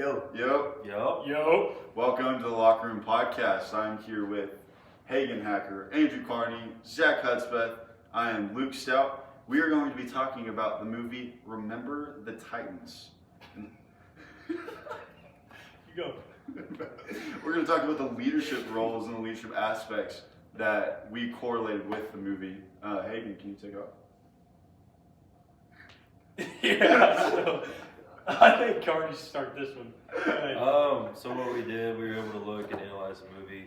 Yo. Yo. Welcome to the Locker Room Podcast. I'm here with Hagen Hacker, Andrew Carney, Zach Hudspeth. I am Luke Stout. We are going to be talking about the movie Remember the Titans. You go. We're going to talk about the leadership roles and the leadership aspects that we correlated with the movie. Hagen, can you take it off? Yeah, so I think Carney should start this one. So what we did, we were able to look and analyze the movie,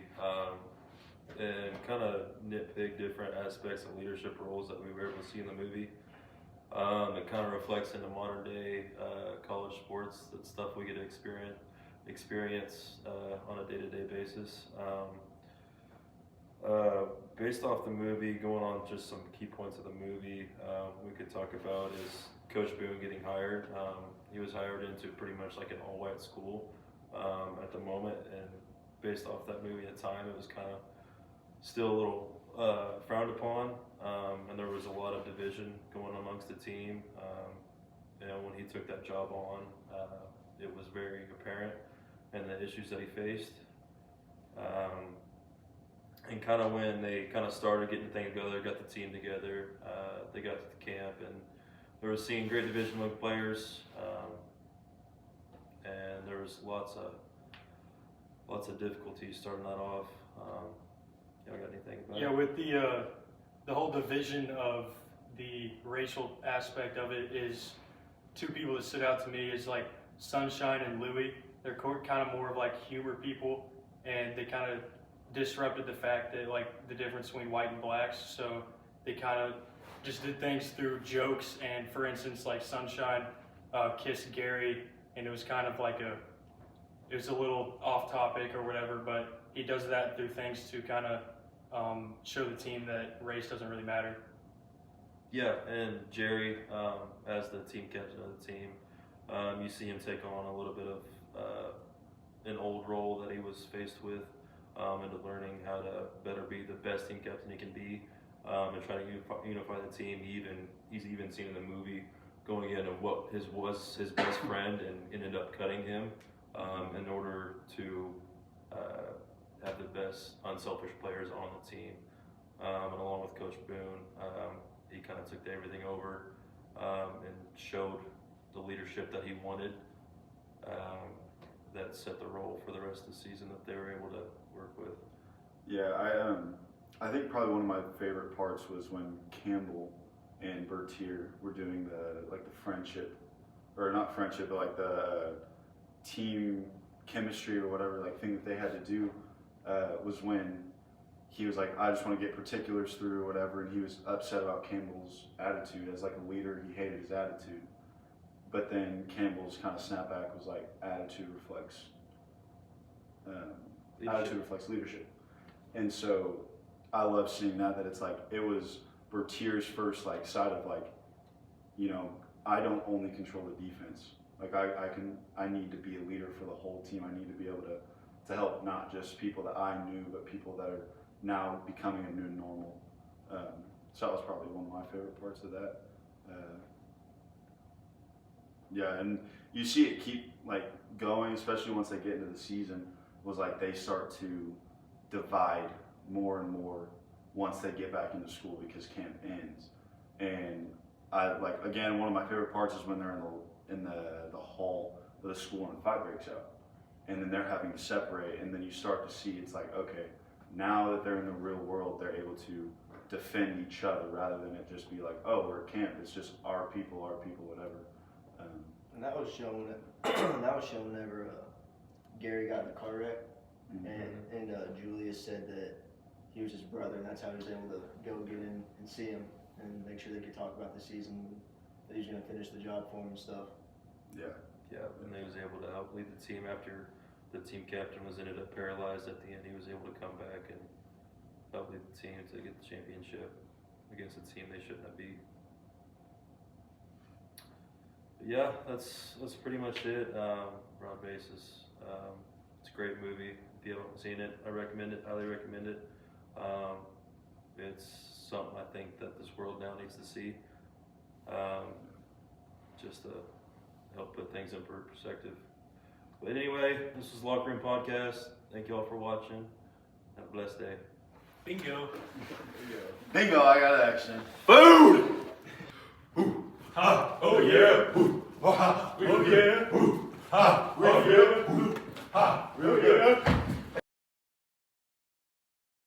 and kind of nitpick different aspects of leadership roles that we were able to see in the movie. It kind of reflects into modern day college sports, that stuff we get to experience on a day-to-day basis. Based off the movie, going on just some key points of the movie, we could talk about is Coach Boone getting hired. He was hired into pretty much like an all-white school at the moment, and based off that movie at the time, it was kind of still a little frowned upon, and there was a lot of division going amongst the team. When he took that job on, it was very apparent, and the issues that he faced. And kind of when they kind of started getting things together, got the team together, they got to the camp, and they were seeing great division among players, and there was lots of difficulties starting that off. You got anything about Yeah, with the whole division of the racial aspect of it is two people that stood out to me is like Sunshine and Louie. They're kind of more of like humor people, and they kind of disrupted the fact that like the difference between white and blacks. So they kind of just did things through jokes, and for instance, like Sunshine kissed Gary, and it was kind of like it was a little off topic or whatever, but he does that through things to kind of show the team that race doesn't really matter. Yeah, and Jerry, as the team captain of the team, you see him take on a little bit of an old role that he was faced with, into learning how to better be the best team captain he can be, and try to unify the team. He's even seen in the movie going in and what was his best friend and ended up cutting him in order to have the best unselfish players on the team. And along with Coach Boone, he kind of took everything over and showed the leadership that he wanted, that set the role for the rest of the season that they were able to work with. Yeah, I think probably one of my favorite parts was when Campbell and Bertier were doing the friendship, or not friendship, but like the team chemistry or whatever thing that they had to do, was when he was like, I just want to get particulars through or whatever, and he was upset about Campbell's attitude as like a leader. He hated his attitude, but then Campbell's kind of snapback was like, attitude reflects leadership. And so I love seeing that it's like it was Bertier's first side of I don't only control the defense. I need to be a leader for the whole team. I need to be able to help not just people that I knew, but people that are now becoming a new normal. So that was probably one of my favorite parts of that. Yeah, and you see it keep going, especially once they get into the season, was they start to divide more and more once they get back into school because camp ends. And I again, one of my favorite parts is when they're in the hall of the school and the fight breaks out, and then they're having to separate, and then you start to see it's okay, now that they're in the real world, they're able to defend each other rather than it just be oh, we're at camp, it's just our people, whatever. And that was shown. That was shown whenever Gary got in the car wreck, and Julius said that he was his brother, and that's how he was able to go get in and see him and make sure they could talk about the season, that he was going to finish the job for him and stuff. Yeah, and he was able to help lead the team after the team captain ended up paralyzed at the end. He was able to come back and help lead the team to get the championship against a team they shouldn't have beat. But yeah, that's pretty much it. Broad basis. It's a great movie. If you haven't seen it, I recommend it. Highly recommend it. It's something I think that this world now needs to see. Just to help put things in perspective. But anyway, this was Locker Room Podcast. Thank you all for watching. Have a blessed day. Bingo. Bingo, I got action. Food! Ha, oh yeah, woo, ha, oh yeah, woo, ha, oh yeah, woo, ha, oh yeah.